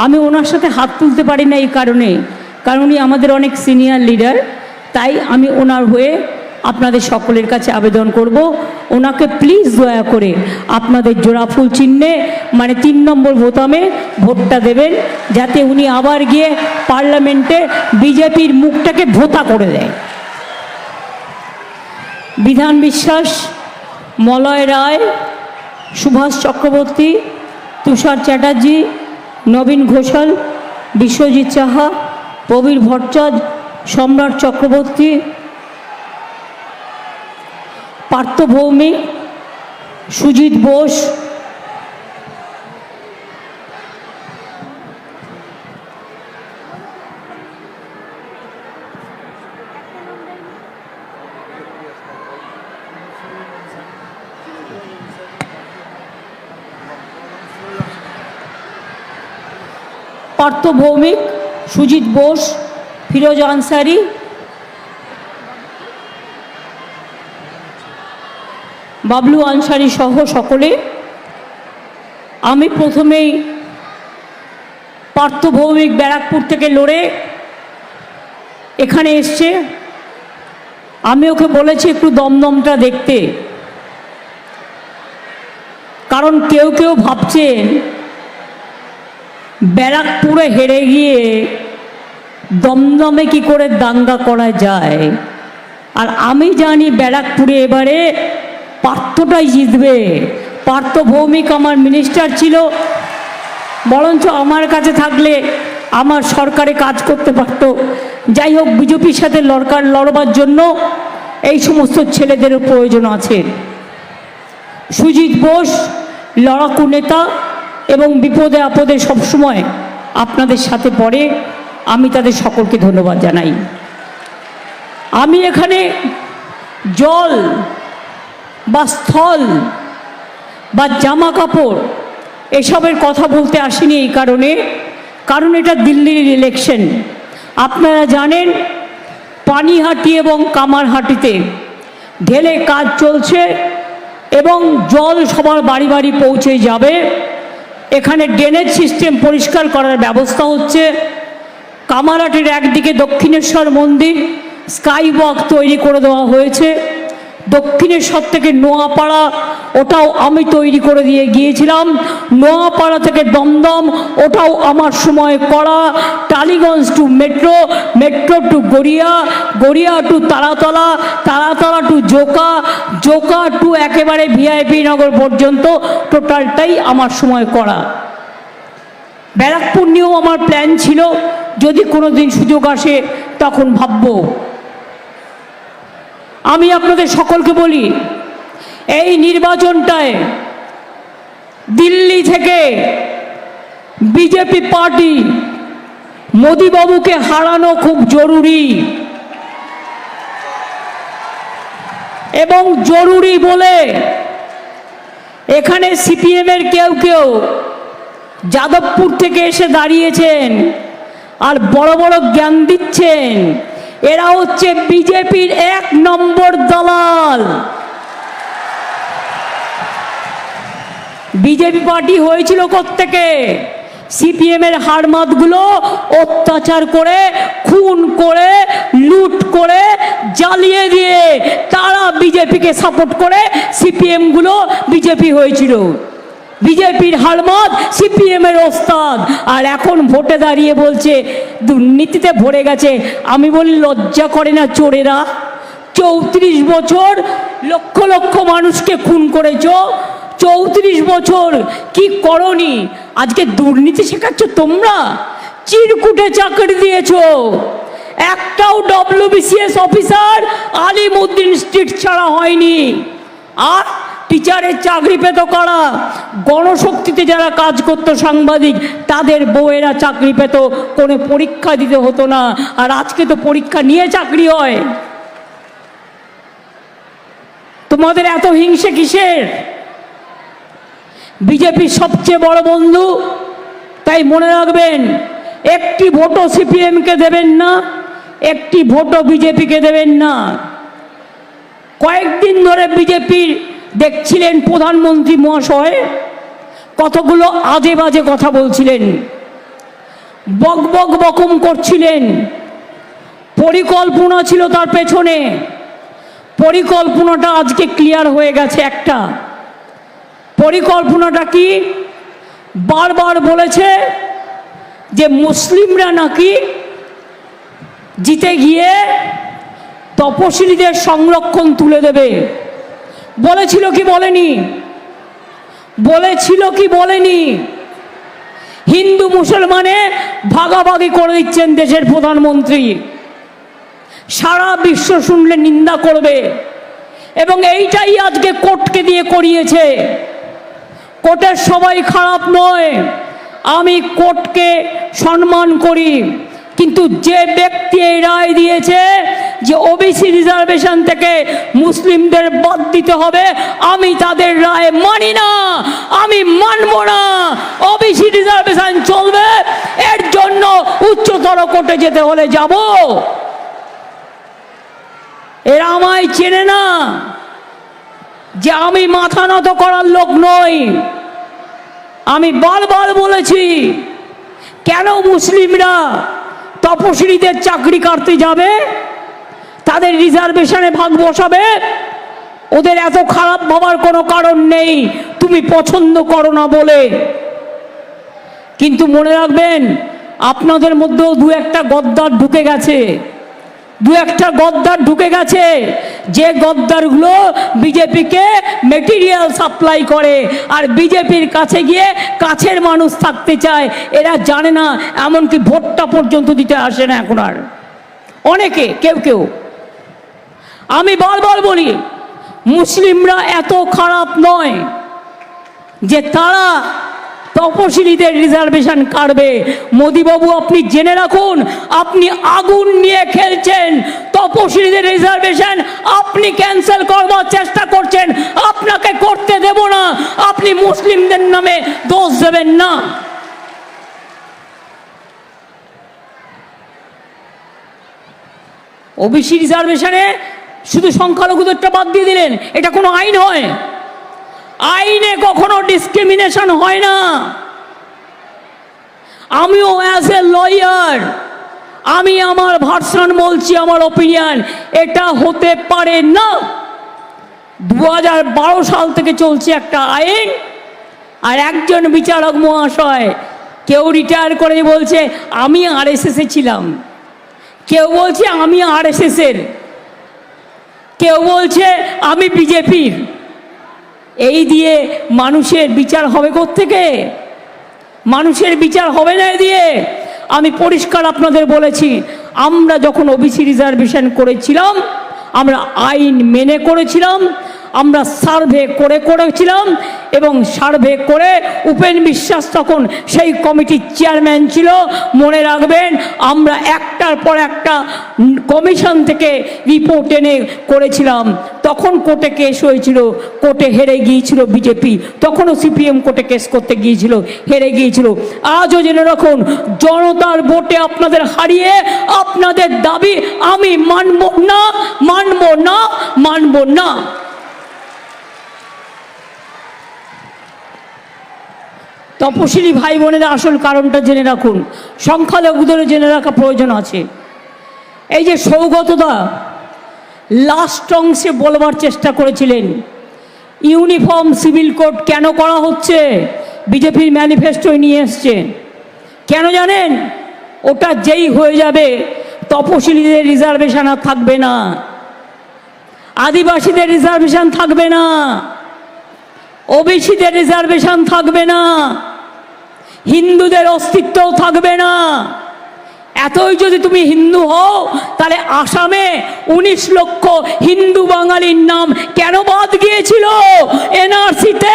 আমি ওনার সাথে হাত তুলতে পারি না এই কারণে, কারণ উনি আমাদের অনেক সিনিয়র লিডার। তাই আমি ওনার হয়ে আপনাদের সকলের কাছে আবেদন করব, ওনাকে প্লিজ দয়া করে আপনাদের জোড়াফুল চিহ্নে মানে 3 নম্বর বোতামে ভোটটা দেবেন, যাতে উনি আবার গিয়ে পার্লামেন্টে বিজেপির মুখটাকে ভোতা করে দেয়। বিধান বিশ্বাস, মলয় রায়, সুভাষ চক্রবর্তী, তুষার চ্যাটার্জি, নবীন ঘোষাল, বিশ্বজিৎ সাহা, প্রবীর ভট্টাচার্য, সম্রাট চক্রবর্তী, পার্থ ভৌমিক, সুজিত বোস, পার্থ ভৌমিক, সুজিত বোস, ফিরোজ আনসারি, বাবলু আনসারি সহ সকলে। আমি প্রথমেই পার্থ ভৌমিক ব্যারাকপুর থেকে লড়ে এখানে এসছে, আমি ওকে বলেছি একটু দমদমটা দেখতে, কারণ কেউ কেউ ভাবছেন ব্যারাকপুরে হেরে গিয়ে দমদমে কি করে দাঙ্গা করা যায়। আর আমি জানি ব্যারাকপুরে এবারে পার্থটাই জিতবে। পার্থ ভৌমিক আমার মিনিস্টার ছিল, বরঞ্চ আমার কাছে থাকলে আমার সরকারে কাজ করতে পারত। যাই হোক, বিজেপির সাথে লড়বার জন্য এই সমস্ত ছেলেদেরও প্রয়োজন আছে। সুজিত বোস লড়াকু নেতা এবং বিপদে আপদে সবসময় আপনাদের সাথে পড়ে, আমি তাদের সকলকে ধন্যবাদ জানাই। আমি এখানে জল বা স্থল বা জামা কাপড় এসবের কথা বলতে আসিনি এই কারণে, কারণ এটা দিল্লির ইলেকশন। আপনারা জানেন পানিহাটি এবং কামারহাটিতে ঢেলে কাজ চলছে এবং জল সবার বাড়ি বাড়ি পৌঁছে যাবে। এখানে ড্রেনেজ সিস্টেম পরিষ্কার করার ব্যবস্থা হচ্ছে। কামারহাটির একদিকে দক্ষিণেশ্বর মন্দির স্কাই ওয়াক তৈরি করে দেওয়া হয়েছে। দক্ষিণেশ্বর থেকে নোয়াপাড়া, ওটাও আমি তৈরি করে দিয়ে গিয়েছিলাম। নোয়াপাড়া থেকে দমদম, ওটাও আমার সময় করা। Tollygunge to metro, metro to Garia, Garia to Taratala, Taratala to Joka, Joka to একেবারে ভিআইপি নগর পর্যন্ত টোটালটাই আমার সময় করা। ব্যারাকপুর নিয়েও আমার প্ল্যান ছিল, যদি কোনো দিন সুযোগ আসে তখন ভাববো। আমি আপনাদের সকলকে বলি, এই নির্বাচনটায় দিল্লি থেকে বিজেপি পার্টি মোদিবাবুকে হারানো খুব জরুরি, এবং জরুরি বলে এখানে সিপিএমের কেউ কেউ যাদবপুর থেকে এসে দাঁড়িয়েছেন আর বড় বড় জ্ঞান দিচ্ছেন। এরা হচ্ছে বিজেপির 1 নম্বর দালাল। বিজেপি পার্টি হয়েছিল কোত্থেকে? সিপিএমের হাড়মাতগুলো অত্যাচার করে, খুন করে, লুট করে, জ্বালিয়ে দিয়ে তারা বিজেপিকে সাপোর্ট করে সিপিএমগুলো বিজেপি হয়েছিল। বিজেপির হাড়মাত সিপিএমের ওস্তাদ, আর এখন ভোটে দাঁড়িয়ে বলছে দুর্নীতিতে ভরে গেছে। আমি বলি, লজ্জা করে না চোরেরা? 34 বছর লক্ষ লক্ষ মানুষকে খুন করেছ, 34 বছর কি করনি? আজকে দুর্নীতি শেখাচ্ছ তোমরা? চিরকুটে চাকরি দিয়েছ, একটাও WBCS অফিসার আলিমউদ্দিন স্ট্রিট ছাড়া হয়নি। আর টিচারের চাকরি পেত কারা? গণশক্তিতে যারা কাজ করতো সাংবাদিক, তাদের বউয়েরা চাকরি পেত, কোনো পরীক্ষা দিতে হতো না। আর আজকে তো পরীক্ষা নিয়ে চাকরি হয়। তোমাদের এত হিংসে কিসের? বিজেপির সবচেয়ে বড় বন্ধু, তাই মনে রাখবেন, একটি ভোটও সিপিএমকে দেবেন না, একটি ভোটও বিজেপিকে দেবেন না। কয়েকদিন ধরে বিজেপির দেখছিলেন প্রধানমন্ত্রী মহাশয় কতগুলো আজে বাজে কথা বলছিলেন। বক বক বকম করছিলেন। পরিকল্পনা ছিল তার পেছনে। পরিকল্পনাটা আজকে ক্লিয়ার হয়ে গেছে। একটা পরিকল্পনাটা কি? বারবার বলেছে যে মুসলিমরা নাকি জিতে গিয়ে তপশিলীদের সংরক্ষণ তুলে দেবে। বলেছিল কি বলেনি? বলেছিল কি বলেনি? হিন্দু মুসলমানে ভাগাভাগি করে দিচ্ছেন দেশের প্রধানমন্ত্রী। সারা বিশ্ব শুনলে নিন্দা করবে। এবং এইটাই আজকে কোর্টকে দিয়ে করিয়েছে। কোর্টের সবাই খারাপ নয়, আমি কোর্টকে সম্মান করি, কিন্তু যে ব্যক্তি এই রায় দিয়েছে যে ওবিসি রিজার্ভেশন থেকে মুসলিমদের বাদ দিতে হবে, আমি তাদের রায় মানি না, আমি মানব না। ওবিসি রিজার্ভেশন চলবে, এর জন্য উচ্চতর কোর্টে যেতে হলে যাব। এরা আমায় চেনে না যে আমি মাথা নত করার লোক নই। আমি বারবার বলেছি, কেন মুসলিমরা তপশিলীদের চাকরি কাটতে যাবে, তাদের রিজার্ভেশনে ভাগ বসাবে? ওদের এত খারাপ ভাবার কোনো কারণ নেই, তুমি পছন্দ করো না বলে। কিন্তু মনে রাখবেন, আপনাদের মধ্যেও দু একটা গদ্দার ঢুকে গেছে, দু একটা গদ্দার ঢুকে গেছে, যে গদ্দারগুলো বিজেপিকে মেটেরিয়াল সাপ্লাই করে আর বিজেপির কাছে গিয়ে কাছের মানুষ থাকতে চায়। এরা জানে না, এমনকি ভোটটা পর্যন্ত দিতে আসে না এখন আর অনেকে, কেউ কেউ। আমি বারবার বলি, মুসলিমরা এত খারাপ নয় যে তারা তপশিলীদের রিজার্ভেশন কাটবে। মোদিবাবু, আপনি জেনে রাখুন, আপনি আগুন নিয়ে খেলছেন। তপশিলীদের রিজার্ভেশন আপনি ক্যান্সেল করবার চেষ্টা করছেন, আপনাকে করতে দেব না। আপনি মুসলিমদের নামে দোষ দেবেন না। ওবিসি রিজার্ভেশনে শুধু সংখ্যালঘুদেরটা বাদ দিয়ে দিলেন, এটা কোনো আইন হয়? আইনে কখনো ডিসক্রিমিনেশন হয় না। আমিও অ্যাজ এ লয়ার আমি আমার ভার্সন বলছি, আমার ওপিনিয়ন, এটা হতে পারে না। 2012 সাল থেকে চলছে একটা আইন, আর একজন বিচারক মহাশয়, কেউ রিটায়ার করে বলছে আমি আরএসএসে ছিলাম, কেউ বলছে আমি আরএসএসের, কেউ বলছে আমি বিজেপির। এই দিয়ে মানুষের বিচার হবে কোত্থেকে? মানুষের বিচার হবে না এ দিয়ে। আমি পরিষ্কার আপনাদের বলেছি, আমরা যখন ওবিসি রিজার্ভেশন করেছিলাম, আমরা আইন মেনে করেছিলাম, আমরা সার্ভে করেছিলাম, এবং সার্ভে করে উপেন বিশ্বাস তখন সেই কমিটির চেয়ারম্যান ছিল। মনে রাখবেন, আমরা একটার পর একটা কমিশন থেকে রিপোর্ট এনে করেছিলাম। তখন কোর্টে কেস হয়েছিল, কোর্টে হেরে গিয়েছিল বিজেপি, তখনও সিপিএম কোর্টে কেস করতে গিয়েছিল, হেরে গিয়েছিল। আজও জেনে রাখুন, জনতার ভোটে আপনাদের হারিয়ে আপনাদের দাবি আমি মানব না, মানব না, মানব না। তপশিলি ভাই বোনেরা আসল কারণটা জেনে রাখুন, সংখ্যালঘুদের জেনে রাখা প্রয়োজন আছে। এই যে সৌগতদা লাস্ট অংশে বলবার চেষ্টা করেছিলেন, ইউনিফর্ম সিভিল কোড কেন করা হচ্ছে, বিজেপির ম্যানিফেস্টোয় নিয়ে এসছে। কেন জানেন? ওটা যেই হয়ে যাবে, তপশিলীদের রিজার্ভেশন আর থাকবে না, আদিবাসীদের রিজার্ভেশন থাকবে না, ওবিসিদের রিজার্ভেশন থাকবে না, হিন্দুদের অস্তিত্বও থাকবে না। এতই যদি তুমি হিন্দু হও, তাহলে আসামে 19 লক্ষ হিন্দু বাঙালির নাম কেন বাদ গিয়েছিল এনআরসিতে?